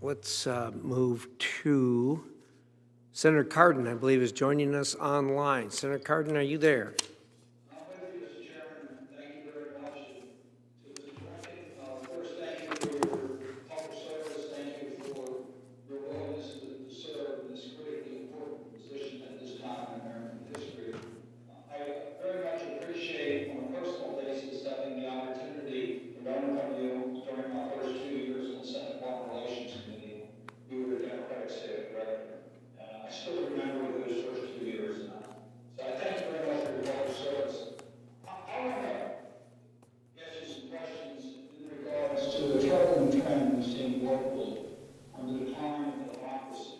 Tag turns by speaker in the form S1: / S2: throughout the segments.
S1: Let's move to Senator Cardin, I believe, is joining us online. Senator Cardin, are you there?
S2: I'm with you, Mr. Chairman. Thank you very much. And to Mr. Blinken, first, thank you for your public service. Thank you for your willingness to serve in this critically important position at this time in American history. I very much appreciate, on a personal basis, having the opportunity to learn from you during my first 2 years in the Senate Foreign Relations Committee. You were the Democratic State Director. I still remember those first 2 years. So I thank you very much for your public service. I want to ask you some questions in regards to the troubling trend we've seen globally on the decline of democracy.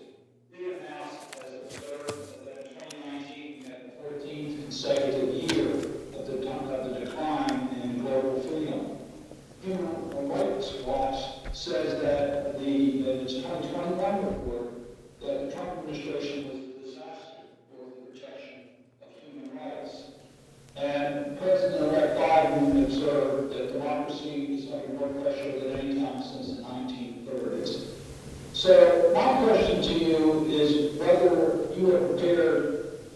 S2: We announced, as observed, that in 2019 we had the 14th consecutive year of the decline in global freedom. Human Rights Watch says that its 2021 report that the Trump administration was a disaster for the protection of human rights. And President-elect Biden observed that democracy is under more pressure than any time since the 1930s. So my question to you is whether you are prepared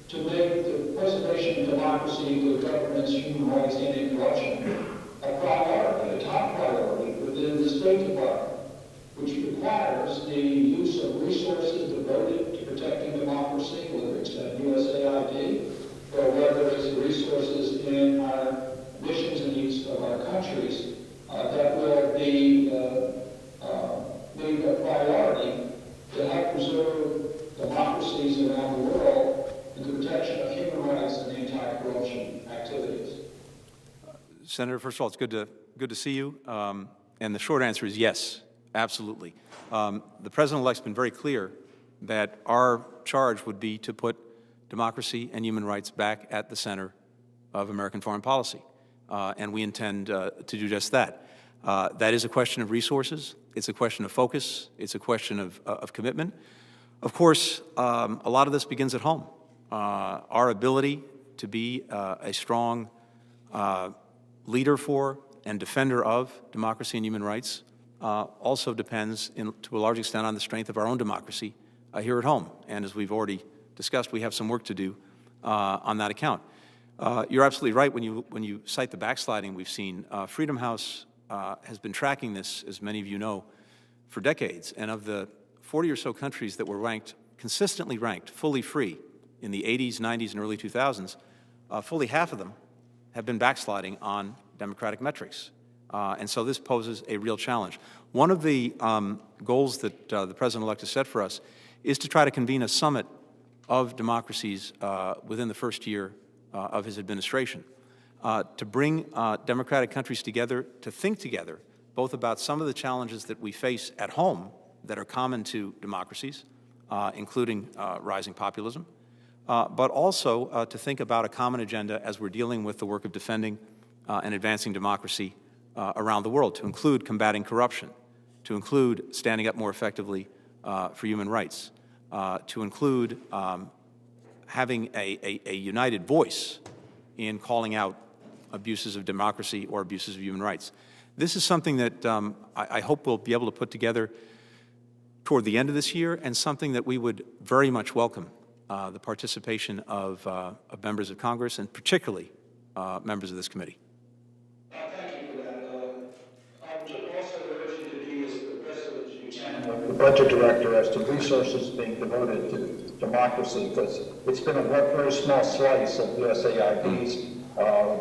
S2: to make the preservation of democracy, good governance, human rights, anti-corruption a priority, a top priority within the State Department, which requires the use of resources devoted to protecting democracy, whether it's at USAID or whether it's the resources in our missions and needs of our countries that will be made a priority to help preserve democracies around the world and the protection of human rights and anti-corruption activities.
S3: Senator, first of all, it's good to see you. And the short answer is yes. Absolutely. The President-elect's been very clear that our charge would be to put democracy and human rights back at the center of American foreign policy, and we intend to do just that. That is a question of resources. It's a question of focus. It's a question of commitment. Of course, a lot of this begins at home. Our ability to be a strong leader for and defender of democracy and human rights also depends, to a large extent, on the strength of our own democracy here at home. And as we've already discussed, we have some work to do on that account. You're absolutely right when you cite the backsliding we've seen. Freedom House has been tracking this, as many of you know, for decades. And of the 40 or so countries that were consistently ranked fully free in the 80s, 90s, and early 2000s, fully half of them have been backsliding on democratic metrics. And so this poses a real challenge. One of the goals that the President-elect has set for us is to try to convene a summit of democracies within the first year of his administration, to bring democratic countries together, to think together, both about some of the challenges that we face at home that are common to democracies, including rising populism, but also to think about a common agenda as we're dealing with the work of defending and advancing democracy around the world, to include combating corruption, to include standing up more effectively for human rights, to include having a united voice in calling out abuses of democracy or abuses of human rights. This is something that I hope we'll be able to put together toward the end of this year, and something that we would very much welcome the participation of members of Congress, and particularly members of this committee.
S2: Thank you for that. I would also urge you to be as progressive as you can with the budget director as to resources being devoted to democracy, because it's been a very small slice of USAID's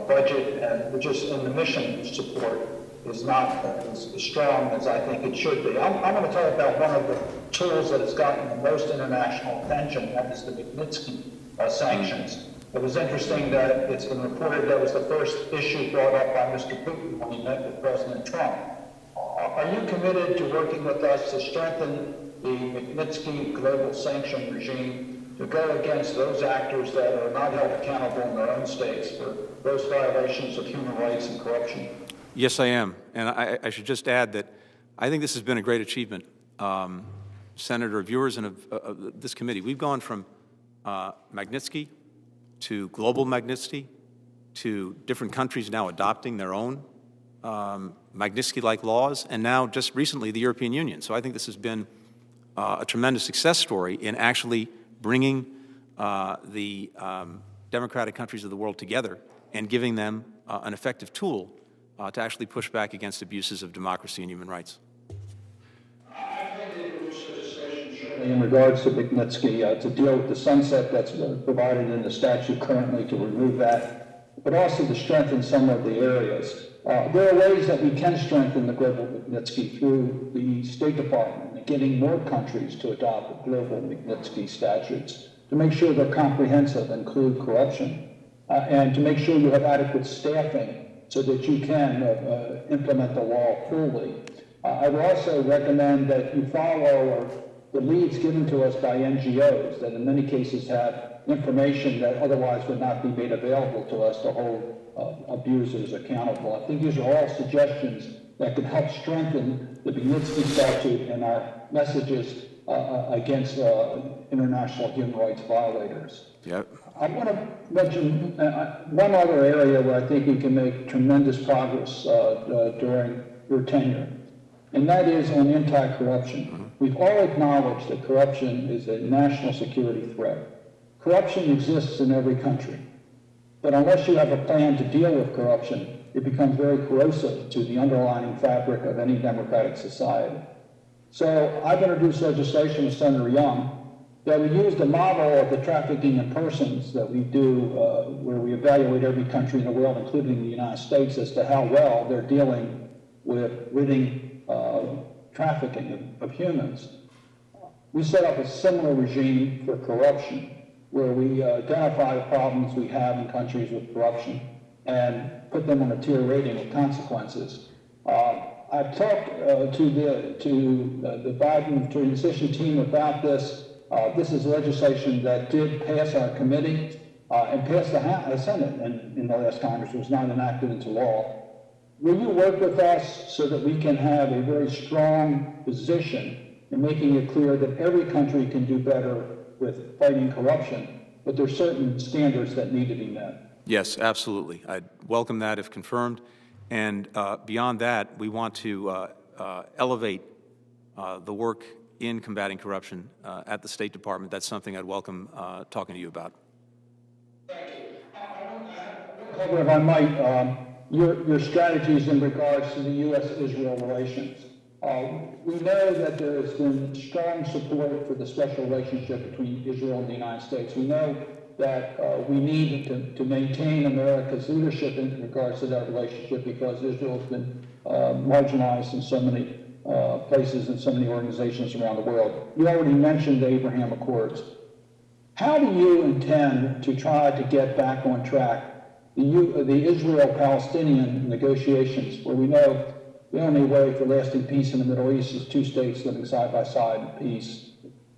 S2: budget, and just in the mission support is not as strong as I think it should be. I want to talk about one of the tools that has gotten the most international attention, that is the Magnitsky sanctions. It was interesting that it's been reported that was the first issue brought up by Mr. Putin when he met with President Trump. Are you committed to working with us to strengthen the Magnitsky global sanction regime to go against those actors that are not held accountable in their own states for those violations of human rights and corruption?
S3: Yes, I am. And I should just add that I think this has been a great achievement, Senator, of yours and of this committee. We've gone from Magnitsky to global Magnitsky to different countries now adopting their own Magnitsky-like laws, and now just recently the European Union. So I think this has been a tremendous success story in actually bringing the democratic countries of the world together and giving them an effective tool to actually push back against abuses of democracy and human rights.
S2: In regards to Magnitsky, to deal with the sunset that's provided in the statute currently, to remove that, but also to strengthen some of the areas. There are ways that we can strengthen the global Magnitsky through the State Department and getting more countries to adopt global Magnitsky statutes to make sure they're comprehensive, include corruption, and to make sure you have adequate staffing so that you can implement the law fully. I would also recommend that you follow the leads given to us by NGOs that in many cases have information that otherwise would not be made available to us to hold abusers accountable. I think these are all suggestions that could help strengthen the Magnitsky statute and our messages against international human rights violators.
S3: Yep.
S2: I want to mention one other area where I think we can make tremendous progress during your tenure, and that is on anti-corruption. Mm-hmm. We've all acknowledged that corruption is a national security threat. Corruption exists in every country, but unless you have a plan to deal with corruption, it becomes very corrosive to the underlying fabric of any democratic society. So I've introduced legislation with Senator Young that we use the model of the trafficking in persons that we do, where we evaluate every country in the world, including the United States, as to how well they're dealing with ridding trafficking of humans. We set up a similar regime for corruption, where we identify the problems we have in countries with corruption and put them on a tier rating with consequences. I've talked to the Biden transition team about this. This is legislation that did pass our committee and passed the Senate in the last Congress. It was not enacted into law. Will you work with us so that we can have a very strong position in making it clear that every country can do better with fighting corruption, but there are certain standards that need to be met?
S3: Yes, absolutely. I'd welcome that if confirmed. And beyond that, we want to elevate the work in combating corruption at the State Department. That's something I'd welcome talking to you about.
S2: Thank you. If I might, your strategies in regards to the U.S.-Israel relations. We know that there has been strong support for the special relationship between Israel and the United States. We know that we need to maintain America's leadership in regards to that relationship because Israel has been marginalized in so many places and so many organizations around the world. You already mentioned the Abraham Accords. How do you intend to try to get back on track the Israel-Palestinian negotiations, where we know the only way for lasting peace in the Middle East is two states living side by side in peace,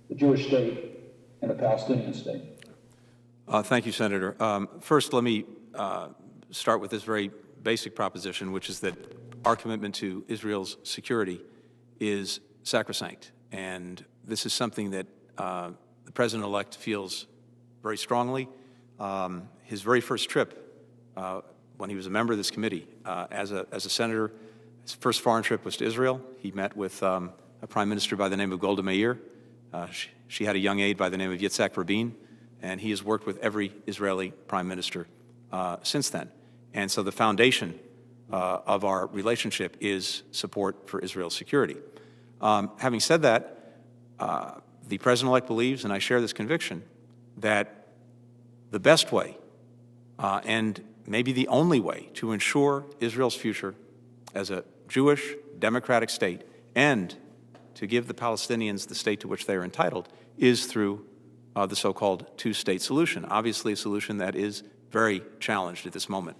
S2: the Jewish state and a Palestinian state?
S3: Thank you, Senator. First, let me start with this very basic proposition, which is that our commitment to Israel's security is sacrosanct. And this is something that the President-elect feels very strongly. His very first trip, when he was a member of this committee, as a senator, his first foreign trip was to Israel. He met with a prime minister by the name of Golda Meir. She had a young aide by the name of Yitzhak Rabin, and he has worked with every Israeli prime minister since then. And so the foundation of our relationship is support for Israel's security. Having said that, the President-elect believes, and I share this conviction, that the best way and maybe the only way to ensure Israel's future as a Jewish democratic state and to give the Palestinians the state to which they are entitled is through the so-called two-state solution, obviously a solution that is very challenged at this moment.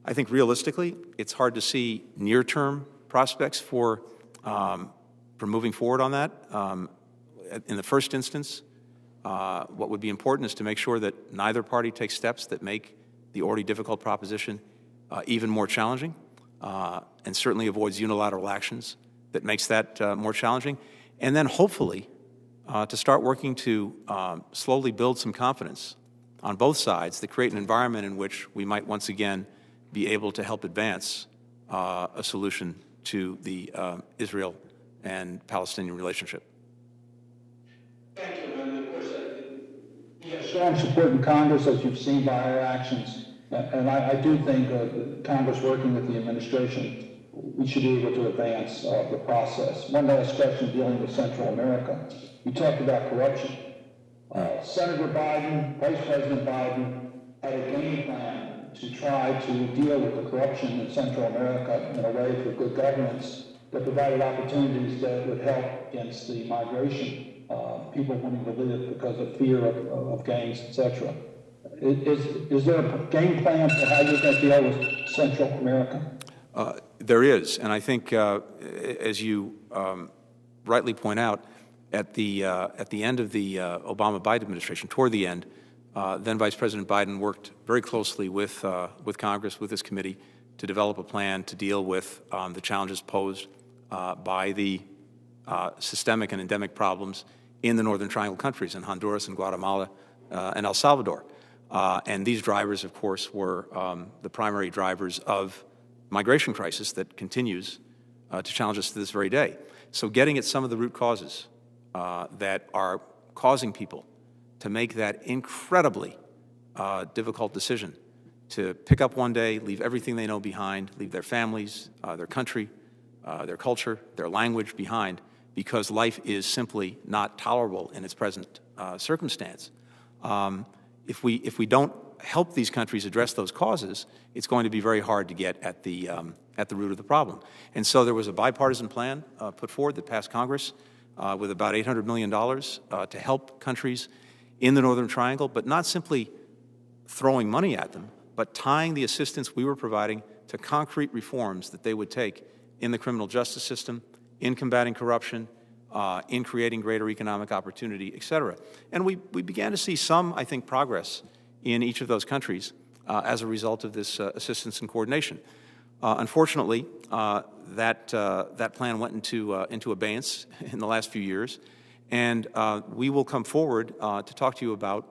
S3: I think realistically, it's hard to see near-term prospects for moving forward on that. In the first instance, what would be important is to make sure that neither party takes steps that make the already difficult proposition even more challenging, and certainly avoids unilateral actions that makes that more challenging. And then hopefully to start working to slowly build some confidence on both sides that create an environment in which we might once again be able to help advance a solution to the Israel and Palestinian relationship.
S2: Thank you, and of course,
S4: We have strong support in Congress, as you've seen by our actions, and I do think Congress working with the administration, we should be able to advance the process. One last question dealing with Central America. You talked about corruption. Senator Biden, Vice President Biden, had a game plan to try to deal with the corruption in Central America in a way for good governance that provided opportunities that would help against the migration. People wanting to live because of fear of gangs, etc. Is there a game plan for how you're going to deal with Central America?
S3: There is, and I think, as you rightly point out, at the end of the Obama-Biden administration, toward the end, then Vice President Biden worked very closely with Congress, with this committee, to develop a plan to deal with the challenges posed by the systemic and endemic problems in the Northern Triangle countries, in Honduras and Guatemala and El Salvador. And these drivers, of course, were the primary drivers of migration crisis that continues to challenge us to this very day. So getting at some of the root causes that are causing people to make that incredibly difficult decision to pick up one day, leave everything they know behind, leave their families, their country, their culture, their language behind, because life is simply not tolerable in its present circumstance. If we don't help these countries address those causes, it's going to be very hard to get at the root of the problem. And so there was a bipartisan plan put forward that passed Congress with about $800 million to help countries in the Northern Triangle, but not simply throwing money at them, but tying the assistance we were providing to concrete reforms that they would take in the criminal justice system, in combating corruption, in creating greater economic opportunity, et cetera. And we began to see some, I think, progress in each of those countries as a result of this assistance and coordination. Unfortunately, that plan went into abeyance in the last few years, and we will come forward to talk to you about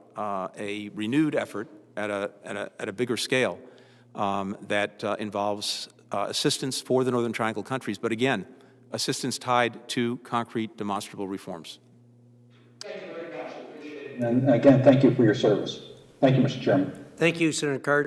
S3: a renewed effort at a bigger scale that involves assistance for the Northern Triangle countries, but again, assistance tied to concrete, demonstrable reforms.
S2: thank you very much. I appreciate it.
S4: And again, thank you for your service. Thank you, Mr. Chairman.
S1: Thank you, Senator Cardin.